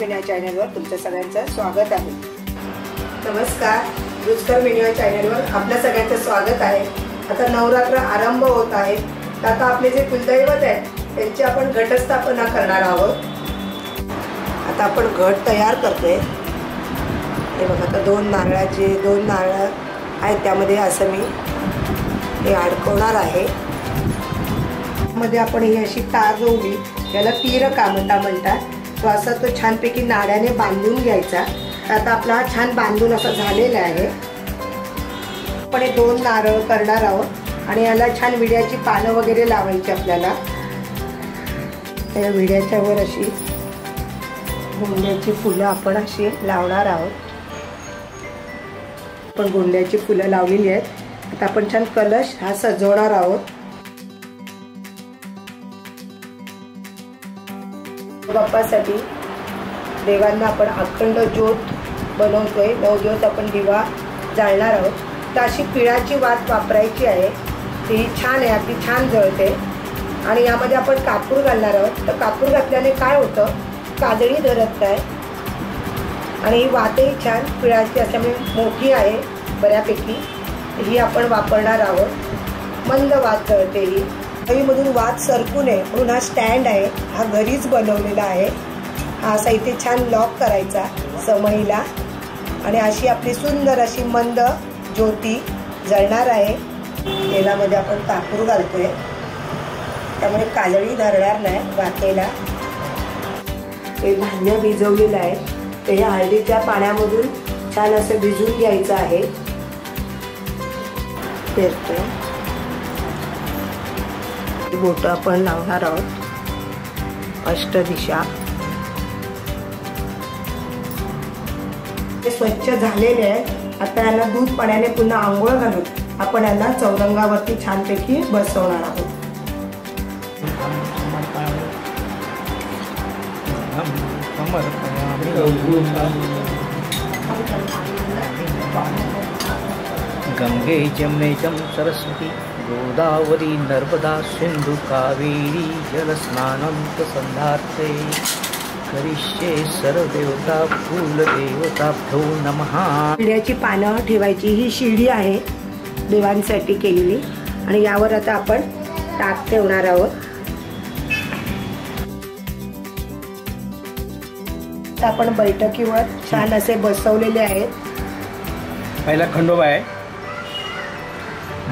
Menu या चॅनलवर तुमच्या सगळ्यांचं स्वागत आहे। नमस्कार, रुचकर मेनू या चॅनलवर आपल्या सगळ्यांचं स्वागत आहे। आता नवरात्र आरंभ होत आहे, तर आता आपले जे कुलदैवत आहेत त्यांची आपण घटस्थापना करणार आहोत। आता आपण घट तयार करतोय। हे बघा, आता दोन नारळ आहेत, त्यामध्ये असं मी हे अडकवणार आहे। मध्ये आपण ही अशी तार रोवली, याला तीर म्हणतात। तो असा तो छानपैकी नाड्याने बांधून घ्यायचा। आता आपला हा छान बांधून असा झालेला आहे। आपण हे दोन नारळ करणार आहोत आणि याला छान विड्याची पानं वगैरे लावायची आपल्याला। त्या विड्याच्या वर अशी गोंड्याची फुलं आपण अशी लावणार आहोत। आपण गोंड्याची फुलं लावलेली आहेत। आता आपण छान कलश हा सजवणार आहोत। बाप्पासाठी देवांना आपण अखंड ज्योत बनवतोय। 9 दिवस आपण दिवा जाळणार आहोत। तर अशी पिळाची वात वापरायची आहे, ती छान आहे, अगदी छान जळते। आणि यामध्ये आपण कापूर घालणार आहोत। तर कापूर घातल्याने काय होतं, काजळी धरत नाही आणि ही वातही छान पिळाची असल्यामुळे मोठी आहे बऱ्यापैकी। ही आपण वापरणार आहोत। मंद वात जळते ही, मधून वात सरकू नये म्हणून हा स्टँड आहे, हा घरीच बनवलेला आहे। हा असा इथे छान लॉक करायचा समईला आणि अशी आपली सुंदर अशी मंद ज्योती जळणार आहे। तेलामध्ये आपण कापूर घालतोय, त्यामुळे काजळी धरणार नाही वातेला। हे धान्य भिजवलेलं आहे, ते ह्या हळदीच्या पाण्यामधून छान असं भिजून घ्यायचं आहे। पेरतोय बोट आपण लावणार आहोत अष्टदिशा। ते स्वच्छ झालेले आहे। आता यांना दूध पाण्याने पुन्हा आंघोळ घालून आपण यांना चौरंगावरती छानपैकी बसवणार आहोत। गंगे जमुने सरस्वती गोदावरी नर्मदा सिंधु कावेरी जलस्नानं संधार्थे करिष्ये सर्वदेवता कुलदेवताभ्यो नमः। शिड्याची पानं ठेवायची ही शिडी आहे देवांसाठी केलेली आणि यावर आता आपण ताक ठेवणार आहोत। आपण बैठकीवर छान असे बसवलेले आहेत। पहिला खंडोबा आहे,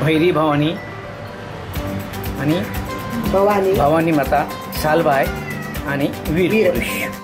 भैरी भवानी आणि भवानी माता, सालबाई आणि वीर पुरुष।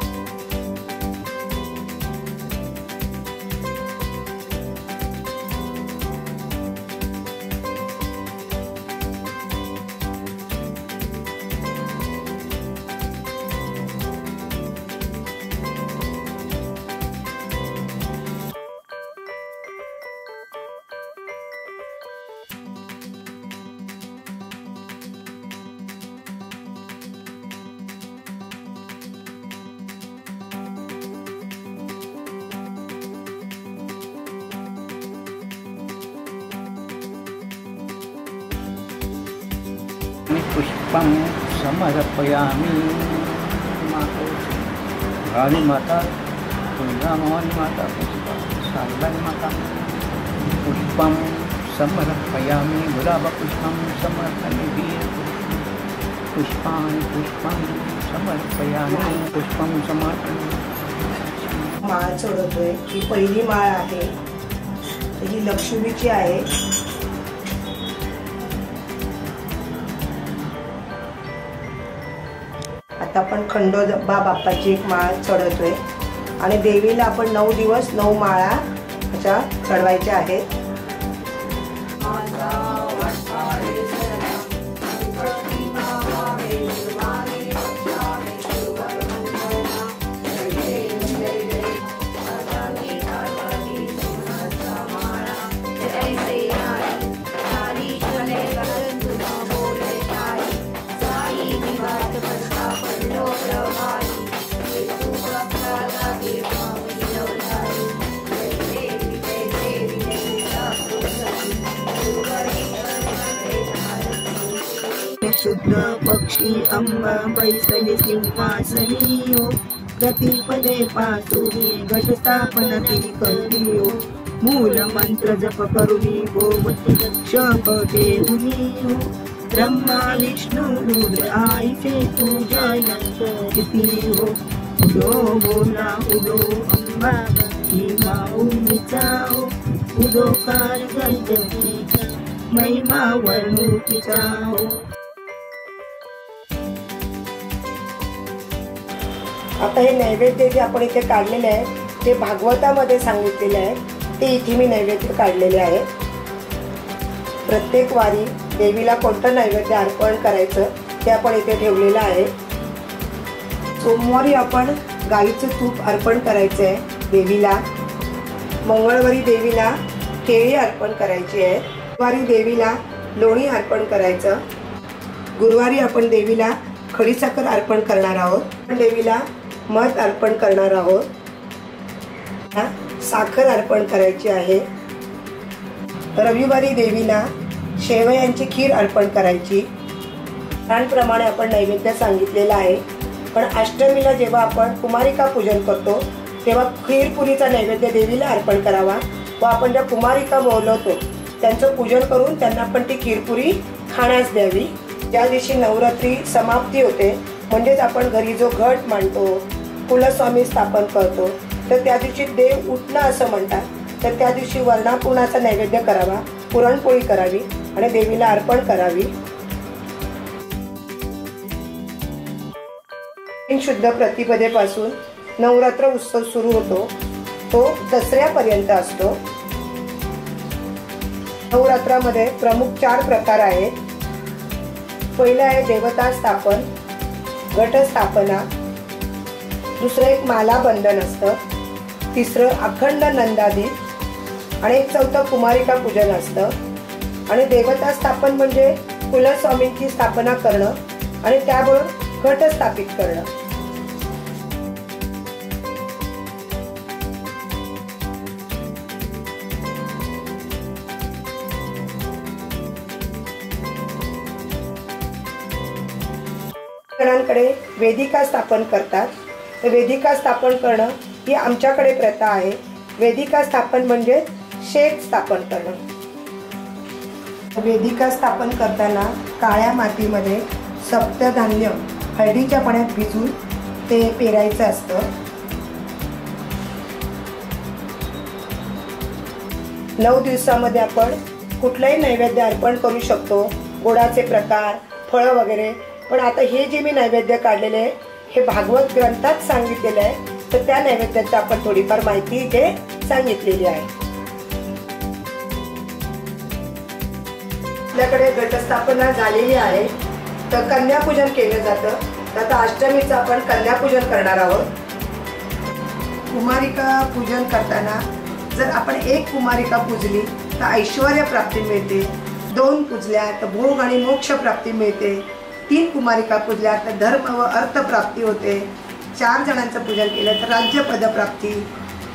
पुष्पं समर्पयामि काली माता, भवानी माता, सालबाई माता। पुष्पं समर्पयामि गुलाबपुष्पं समर्पयामि वीर पुष्पाणि समर्पयामि पुष्पं समर्पयामि। माळ चढवतोय, ही पहिली माळ आहे, ही लक्ष्मीची आहे। आता आपण खंडोबा बाप्पाची एक माळ चढवतोय आणि देवीला आपण 9 दिवस 9 माळा अशा चढवायच्या आहेत। शुद्ध पक्षी अंबा बैसले सिंहासनी हो, सती पदे पासुनी घट स्थापना ती करी हो मूल मंत्र जप करुणी भोवती शप घेऊनी हो ब्रह्मा विष्णु रुद्र आईचे पूजन किती हो उदो बोला उदो अंबा महिमा उंचा हो उदो कार गंधर्व महिमा वर्णुकीचा हो। आता हे नैवेद्य जे आपण इथे काढलेले आहे ते भागवतामध्ये सांगितलेले आहे ते इथे मी नैवेद्य काढलेले आहे। प्रत्येक वारी देवीला कोणतं नैवेद्य अर्पण करायचं ते आपण इथे ठेवलेलं आहे। सोमवारी आपण गाईचं तूप अर्पण करायचं आहे देवीला, मंगळवारी देवीला केळी अर्पण करायची आहे, बुधवारी देवीला लोणी अर्पण करायचं, गुरुवारी आपण देवीला खडीसाखर अर्पण करणार आहोत, देवीला मध अर्पण करणार आहोत, साखर अर्पण करायची आहे, रविवारी देवीला शेवयांची खीर अर्पण करायची। त्याप्रमाणे आपण नैवेद्य सांगितलेला आहे। पण अष्टमीला जेव्हा आपण कुमारिका पूजन करतो तेव्हा खीरपुरीचा नैवेद्य देवीला अर्पण करावा व आपण ज्या कुमारिका बोलवतो त्यांचं पूजन करून त्यांना पण ती खीरपुरी खाण्यास द्यावी। ज्या दिवशी नवरात्री समाप्ती होते म्हणजेच आपण घरी जो घट मांडतो, कुलस्वामी स्थापन करतो, तर त्या दिवशी देव उठणं असं म्हणतात। तर त्या दिवशी वर्णापुरणाचा नैवेद्य करावा, पुरणपोळी करावी आणि देवीला अर्पण करावी। शुद्ध प्रतिपदेपासून नवरात्र उत्सव सुरू होतो, तो दसऱ्यापर्यंत असतो। नवरात्रामध्ये प्रमुख 4 प्रकार आहेत। पहिलं आहे देवता स्थापन, घट स्थापना, दुसरं एक माला बंधन असतं, तिसरं अखंड नंदादीप आणि एक चौथं कुमारिका पूजन असतं। आणि देवता स्थापन म्हणजे कुलस्वामींची स्थापना करणं आणि त्याबरोबर घट स्थापित करणं। कडे वेदिका स्थापन करतात। तर वेदिका स्थापन करणं ही आमच्याकडे प्रथा आहे। वेदिका स्थापन म्हणजे शेत स्थापन करणं। वेदिका स्थापन करताना काळ्या मातीमध्ये सप्तधान्य हळदीच्या पाण्यात भिजून ते पेरायचं असतं। 9 दिवसामध्ये आपण कुठलाही नैवेद्य अर्पण करू शकतो, गोडाचे प्रकार, फळं वगैरे। पण आता हे जे मी नैवेद्य काढलेले आहे हे भागवत ग्रंथात सांगितलेलं आहे, तर त्या नैवेद्याची आपण थोडीफार माहिती इथे सांगितलेली आहे। आपल्याकडे घटस्थापना झालेली आहे, तर कन्यापूजन केलं जातं। आता अष्टमीचं आपण कन्यापूजन करणार आहोत। कुमारिका पूजन करताना जर आपण एक कुमारिका पूजली तर ऐश्वर्य प्राप्ती मिळते, 2 पूजल्या तर भोग आणि मोक्ष प्राप्ती मिळते, 3 कुमारिका पूजल्या तर धर्म व अर्थ प्राप्ती होते, 4 जणांचं पूजन केलं तर राज्य पद प्राप्ती,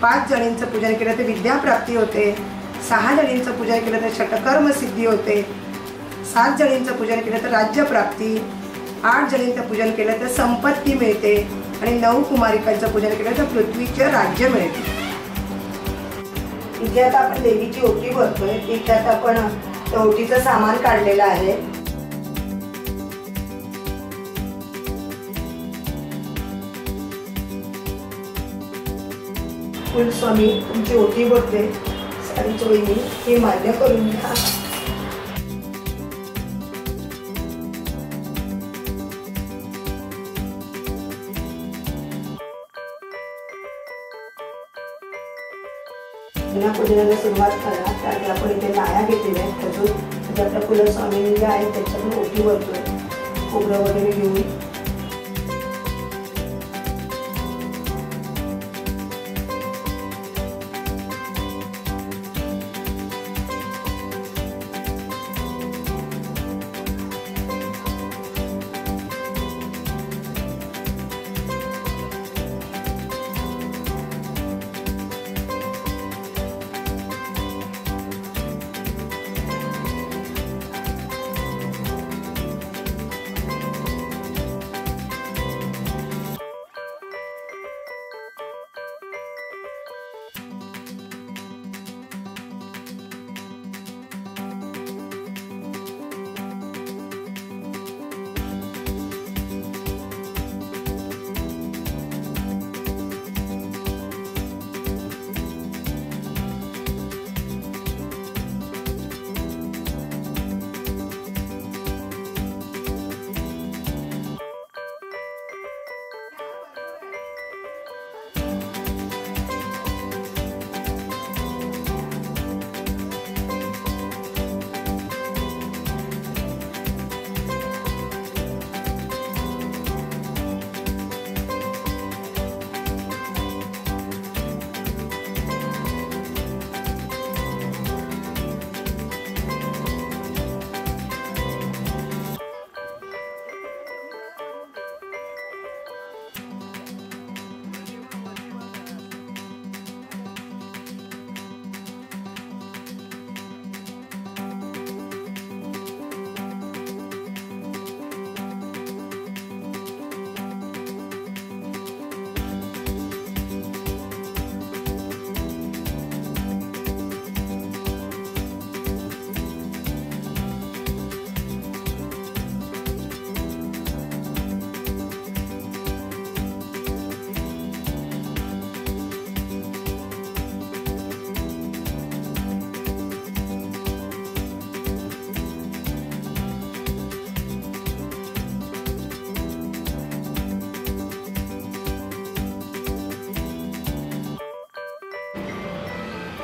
5 जणींचं पूजन केलं तर विद्या प्राप्ती होते, 6 जणींचं पूजन केलं तर षटकर्म सिद्धी होते, 7 जणींचं पूजन केलं तर राज्य प्राप्ती, 8 जणींचं पूजन केलं तर संपत्ती मिळते आणि 9 कुमारिकांचं पूजन केलं तर पृथ्वीचे राज्य मिळते। इथे आता आपण देवीची ओटी भरतोय, तिथे आता आपण ओटीचं सामान काढलेलं आहे। कुलस्वामी तुमची ओटी भरते, सारी चोळीनी हे मान्य करून घ्या। पूजनाला सुरुवात करा। त्याआधी आपण इथे लाया घेतलेल्या आहेत खजूर, आता कुलस्वामी जे आहे त्याच्यातून ओटी भरतोय, खोबरं वगैरे घेऊन।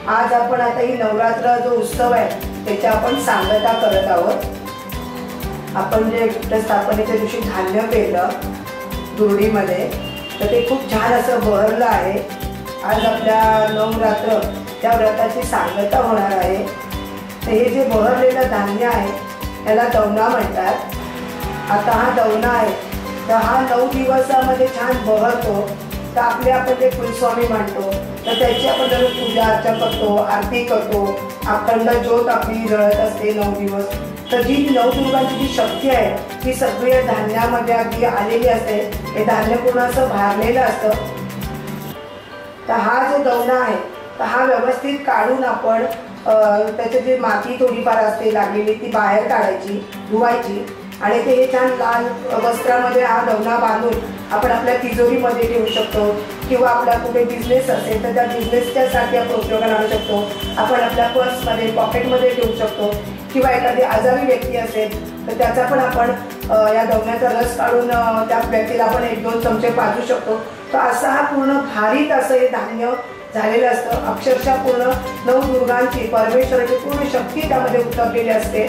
आज आपण आता ही नवरात्र जो उत्सव आहे त्याची आपण सांगता करत आहोत. आपण जे घटस्थापनेच्या दिवशी धान्य पेरलं दुर्डीमध्ये तर ते खूप छान असं बहरलं आहे. आज आपल्या नवरात्र त्या व्रताची सांगता होणार आहे. तर हे जे बहरलेलं धान्य आहे त्याला दवना म्हणतात. आता हा दवना आहे तर हा 9 दिवसामध्ये छान बहरतो. तर आपले आपण जे कुलस्वामी मानतो तर त्याची आपण दररोज पूजा अर्चा करतो, आरती करतो, अखंड ज्योत आपली जळत असते 9 दिवस. तर जी नवदुर्गांची जी शक्ती आहे ती सगळी धान्यामध्ये अगदी आलेली असते. हे धान्य पूर्ण असं भारलेलं असतं. तर हा जो दवना आहे तर हा व्यवस्थित काढून आपण त्याची जी माती थोडीफार असते लागलेली ती बाहेर काढायची, धुवायची आणि ते हे छान लाल वस्त्रामध्ये हा दवना बांधून आपण आपल्या तिजोरीमध्ये ठेवू शकतो किंवा आपला कुठे बिझनेस असेल तर त्या बिझनेसच्यासाठी आपण उपयोगाला आणू शकतो. आपण आपल्या पर्समध्ये पॉकेटमध्ये ठेवू शकतो किंवा एखादी आजारी व्यक्ती असेल तर त्याचा पण आपण या दवण्याचा रस काढून त्या व्यक्तीला आपण 1-2 चमचे पाजू शकतो. तर असा हा पूर्ण भारीत असं हे धान्य झालेलं असतं. अक्षरशः पूर्ण नवदुर्गांची परमेश्वराची पूर्ण शक्ती त्यामध्ये उतरलेली असते.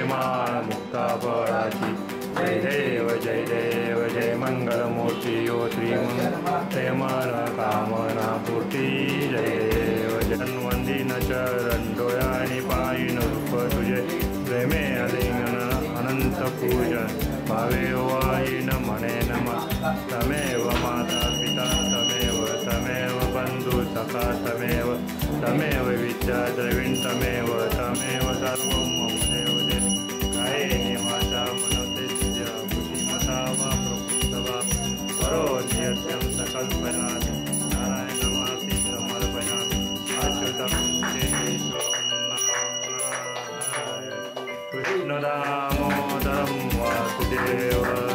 माळ मुक्ता बळाची जय देव जय मंगलमूर्ती यो श्री मन कामना पूर्ती जय देव जन्वंदिन चरण डोळ्यानी पायीन रूप तुझे प्रेमे अलिंगन अनंत पूजन भावे वाईन म्हणे नम तमेव माता पिता तमेव बंधू सखा तमेव विद्या द्रविण तमेव सर्वं मम देव काये माझा मनोते तुझ्या बुद्धिमता वा प्रकृतवा करोति यत्यं सकल्पयामि नारायणमाति समर्पयामि कृष्ण दामोदरं वासुदेव